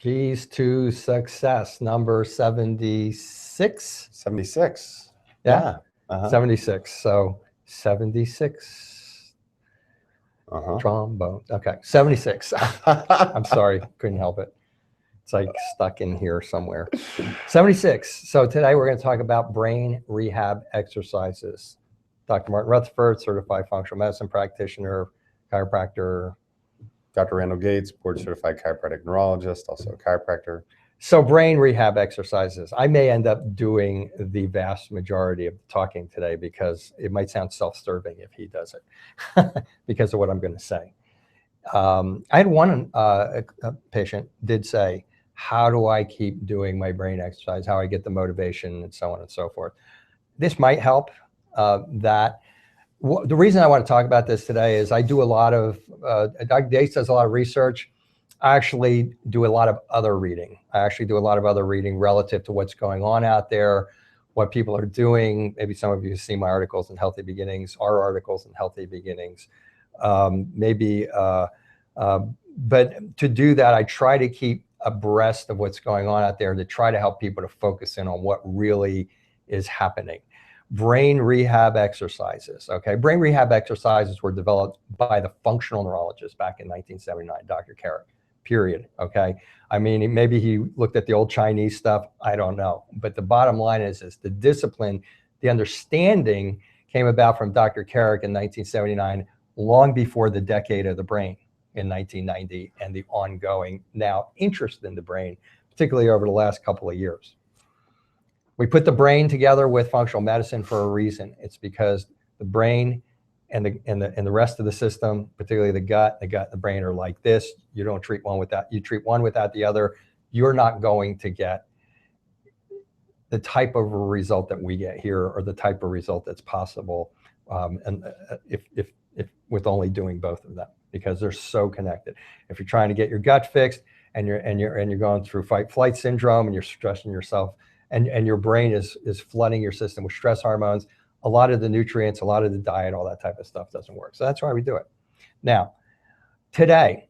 Keys to Success, number 76. 76. Yeah. Uh-huh. 76. So 76 trombone. Okay. 76. I'm sorry. Couldn't help it. It's like stuck in here somewhere. 76. So today we're going to talk about brain rehab exercises. Dr. Martin Rutherford, certified functional medicine practitioner, chiropractor. Dr. Randall Gates, board certified chiropractic neurologist, also a chiropractor. So brain rehab exercises. I may end up doing the vast majority of the talking today because it might sound self-serving if he does it because of what I'm going to say. I had one a patient did say, how do I keep doing my brain exercise? How I get the motivation and so on and so forth. This might help the reason I want to talk about this today is I do a lot of, Dr. Gates does a lot of research. I actually do a lot of other reading. Relative to what's going on out there, what people are doing. Maybe some of you see my articles in Healthy Beginnings, our articles in Healthy Beginnings. But to do that, I try to keep abreast of what's going on out there to try to help people to focus in on what really is happening. Brain rehab exercises, okay? Brain rehab exercises were developed by the functional neurologist back in 1979, Dr. Carrick, period, okay? I mean, maybe he looked at the old Chinese stuff, I don't know. But the bottom line is the discipline, the understanding came about from Dr. Carrick in 1979, long before the decade of the brain in 1990 and the ongoing now interest in the brain, particularly over the last couple of years. We put the brain together with functional medicine for a reason. It's because the brain and the rest of the system, particularly the gut and the brain are like this. You don't treat one without, you treat one without the other. You're not going to get the type of result that we get here or the type of result that's possible if with only doing both of them, because they're so connected. If you're trying to get your gut fixed and you're going through fight-flight syndrome and you're stressing yourself, and your brain is flooding your system with stress hormones, a lot of the nutrients, a lot of the diet, all that type of stuff doesn't work. So that's why we do it. Now, today,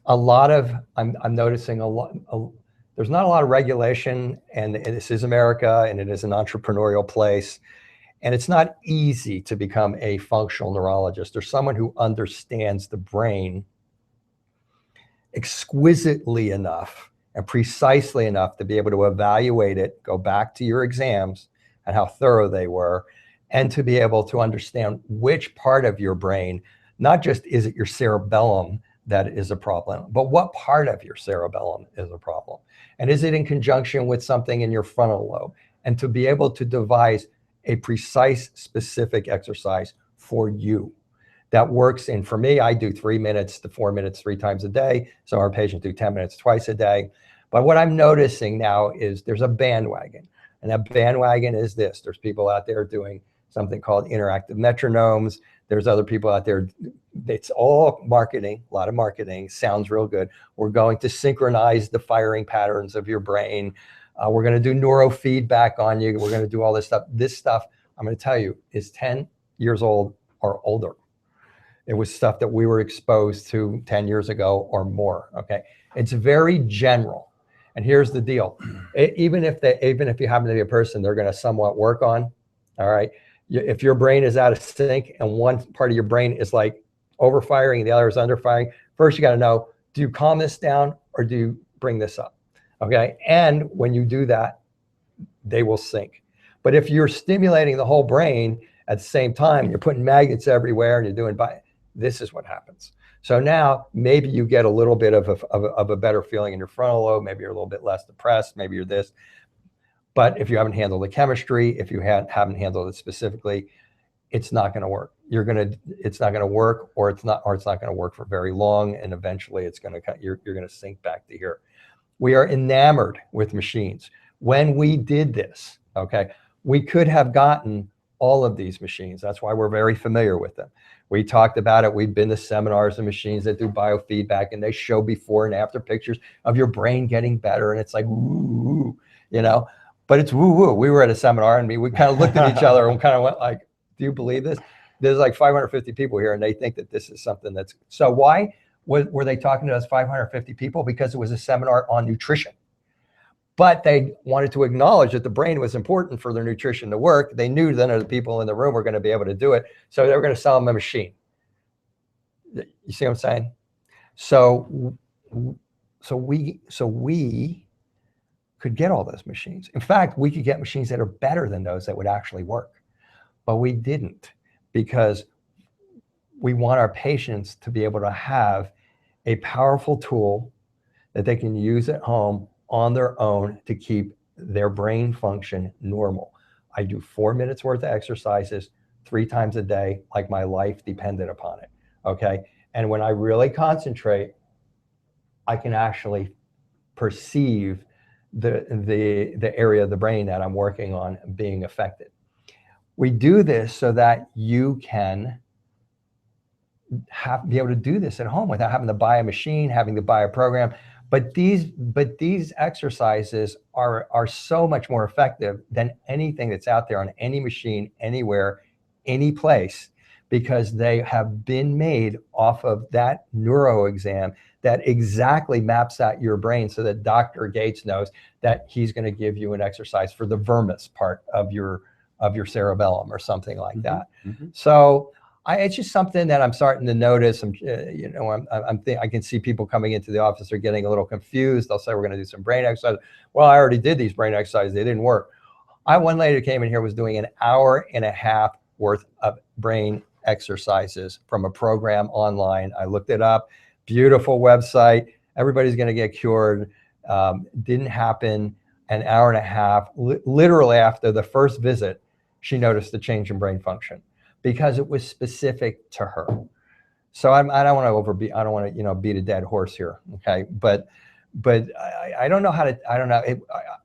I'm noticing there's not a lot of regulation, and this is America, and it is an entrepreneurial place, and it's not easy to become a functional neurologist or someone who understands the brain exquisitely enough and precisely enough to be able to evaluate it, go back to your exams and how thorough they were, and to be able to understand which part of your brain, not just is it your cerebellum that is a problem, but what part of your cerebellum is a problem. And is it in conjunction with something in your frontal lobe? And to be able to devise a precise, specific exercise for you that works in, for me, I do 3 minutes to 4 minutes 3 times a day. So our patients do 10 minutes twice a day. But what I'm noticing now is there's a bandwagon, and that bandwagon is this. There's people out there doing something called interactive metronomes. There's other people out there. It's all marketing, a lot of marketing, sounds real good. We're going to synchronize the firing patterns of your brain. We're going to do neurofeedback on you. We're going to do all this stuff. This stuff, I'm going to tell you, is 10 years old or older. It was stuff that we were exposed to 10 years ago or more, okay? It's very general. And here's the deal. Even if you happen to be a person they're going to somewhat work on, all right, if your brain is out of sync and one part of your brain is like overfiring and the other is underfiring, first you got to know, do you calm this down or do you bring this up? Okay. And when you do that, they will sync. But if you're stimulating the whole brain at the same time, you're putting magnets everywhere and you're doing, this is what happens. So now maybe you get a little bit of a better feeling in your frontal lobe. Maybe you're a little bit less depressed. Maybe you're this. But if you haven't handled the chemistry, if you haven't handled it specifically, it's not going to work. It's not going to work, or it's not going to work for very long, and eventually you're going to sink back to here. We are enamored with machines. When we did this, okay, we could have gotten all of these machines. That's why we're very familiar with them. We talked about it. We've been to seminars and machines that do biofeedback, and they show before and after pictures of your brain getting better, and it's like woo, you know. But it's woo-woo. We were at a seminar and we kind of looked at each other and kind of went like, do you believe this? There's like 550 people here and they think that this is something that's, so why were they talking to those 550 people? Because it was a seminar on nutrition. But they wanted to acknowledge that the brain was important for their nutrition to work. They knew none of the people in the room were going to be able to do it. So they were going to sell them a machine. You see what I'm saying? So we could get all those machines. In fact, we could get machines that are better than those that would actually work. But we didn't, because we want our patients to be able to have a powerful tool that they can use at home on their own to keep their brain function normal. I do 4 minutes worth of exercises 3 times a day, like my life depended upon it. Okay. And when I really concentrate, I can actually perceive the area of the brain that I'm working on being affected. We do this so that you can be able to do this at home without having to buy a machine, having to buy a program. But these exercises are so much more effective than anything that's out there on any machine, anywhere, any place, because they have been made off of that neuro exam that exactly maps out your brain, so that Dr. Gates knows that he's going to give you an exercise for the vermis part of your cerebellum or something like that. Mm-hmm. So it's just something that I'm starting to notice. I can see people coming into the office are getting a little confused. They'll say, we're going to do some brain exercises. Well, I already did these brain exercises. They didn't work. One lady who came in here was doing an hour and a half worth of brain exercises from a program online. I looked it up. Beautiful website. Everybody's going to get cured. Didn't happen. An hour and a half. Literally after the first visit, she noticed the change in brain function, because it was specific to her. So I don't want to beat a dead horse here, okay? But I don't know how to. I don't know.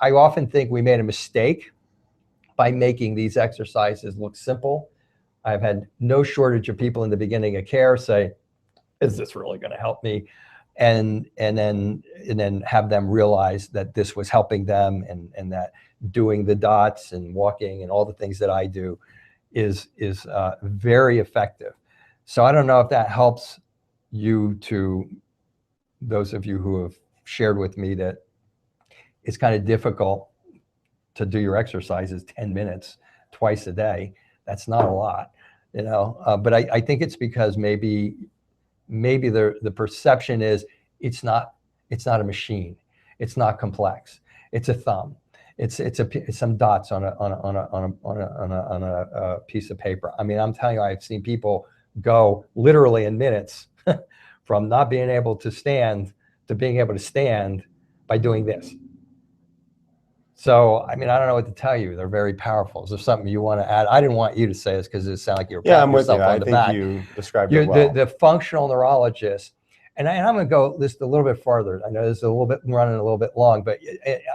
I often think we made a mistake by making these exercises look simple. I've had no shortage of people in the beginning of care say, "Is this really going to help me?" And then have them realize that this was helping them, and that doing the dots and walking and all the things that I do is very effective. So I don't know if that helps you, to those of you who have shared with me that it's kind of difficult to do your exercises 10 minutes twice a day. That's not a lot, but I think it's because maybe the perception is it's not a machine. It's not complex. It's a thumb. It's some dots on a piece of paper. I mean, I'm telling you, I've seen people go literally in minutes from not being able to stand to being able to stand by doing this. So, I mean, I don't know what to tell you. They're very powerful. Is there something you want to add? I didn't want you to say this because it sounded like you were patting yourself on the back. I think you described it well. The functional neurologist, and I'm going to go just a little bit farther. I know this is running a little bit long, but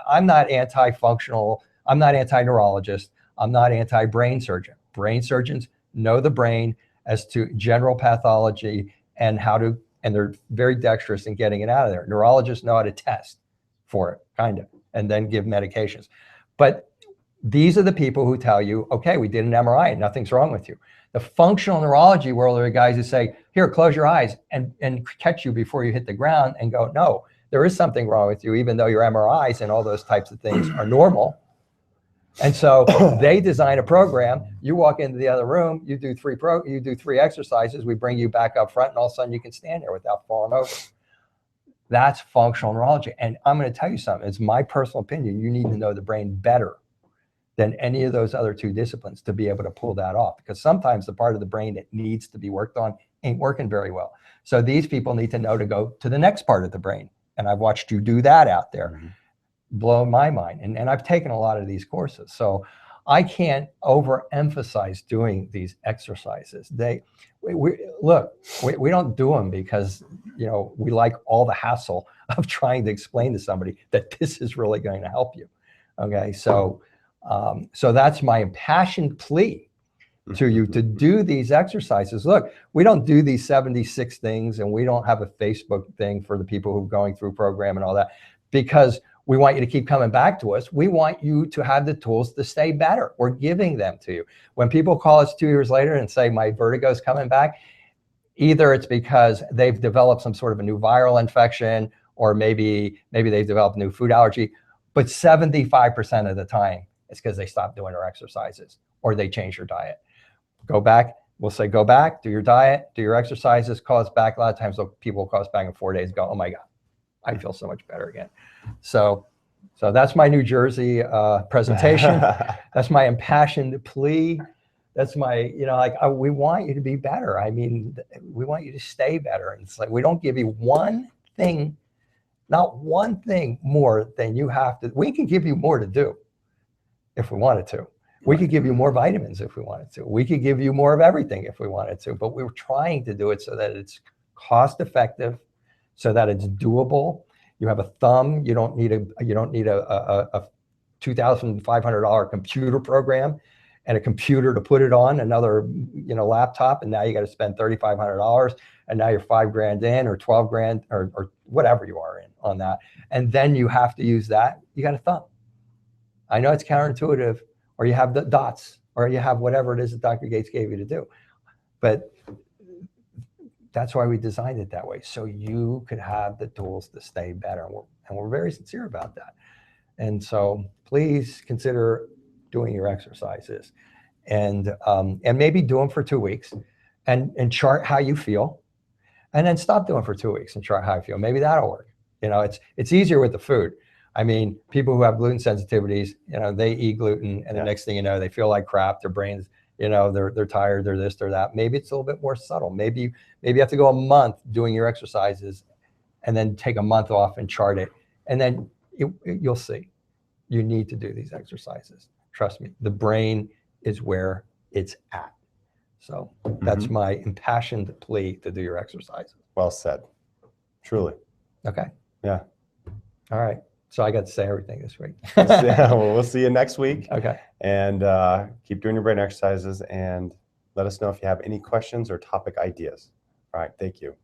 I'm not anti-functional. I'm not anti-neurologist. I'm not anti-brain surgeon. Brain surgeons know the brain as to general pathology and and they're very dexterous in getting it out of there. Neurologists know how to test for it, kind of, and then give medications. But these are the people who tell you, okay, we did an MRI and nothing's wrong with you. The functional neurology world are the guys who say, here, close your eyes and catch you before you hit the ground and go, no, there is something wrong with you, even though your MRIs and all those types of things are normal. And so they design a program. You walk into the other room, you do three exercises, we bring you back up front, and all of a sudden you can stand there without falling over. That's functional neurology. And I'm going to tell you something. It's my personal opinion. You need to know the brain better than any of those other two disciplines to be able to pull that off, because sometimes the part of the brain that needs to be worked on ain't working very well. So these people need to know to go to the next part of the brain. And I've watched you do that out there. Mm-hmm. Blow my mind. And I've taken a lot of these courses. So I can't overemphasize doing these exercises. We don't do them because, we like all the hassle of trying to explain to somebody that this is really going to help you. Okay. So that's my impassioned plea to you to do these exercises. Look, we don't do these 76 things, and we don't have a Facebook thing for the people who are going through program and all that, because we want you to keep coming back to us. We want you to have the tools to stay better. We're giving them to you. When people call us 2 years later and say, my vertigo is coming back, Either it's because they've developed some sort of a new viral infection, or maybe they've developed a new food allergy, but 75% of the time it's because they stopped doing their exercises or they changed their diet. Go back, we'll say, go back, do your diet, do your exercises, call us back. A lot of times people will call us back in 4 days, go, oh my God, I feel so much better again. So that's my New Jersey presentation. That's my impassioned plea. That's my, we want you to be better. I mean, we want you to stay better. And it's like, we don't give you one thing, not one thing more than you have to. We can give you more to do if we wanted to. We could give you more vitamins if we wanted to. We could give you more of everything if we wanted to, but we were trying to do it so that it's cost effective, so that it's doable. You have a thumb. You don't need a $2,500 computer program and a computer to put it on, another laptop, and now you got to spend $3,500, and now you're $5,000 in, or 12 grand, or whatever you are in on that, and then you have to use that. You got a thumb. I know it's counterintuitive, or you have the dots, or you have whatever it is that Dr. Gates gave you to do, but that's why we designed it that way, so you could have the tools to stay better, and we're very sincere about that. And so please consider doing your exercises, and maybe do them for 2 weeks, and chart how you feel, and then stop doing for 2 weeks and chart how you feel. Maybe that'll work. It's easier with the food. I mean, people who have gluten sensitivities, they eat gluten, and the next thing you know, they feel like crap. Their brains, they're tired, they're this, they're that. Maybe it's a little bit more subtle. Maybe you have to go a month doing your exercises, and then take a month off and chart it, and then you'll see. You need to do these exercises. Trust me, the brain is where it's at. So that's my impassioned plea to do your exercises. Well said. Truly. Okay. Yeah. All right. So I got to say everything this week. Well, we'll see you next week. Okay. And keep doing your brain exercises, and let us know if you have any questions or topic ideas. All right. Thank you.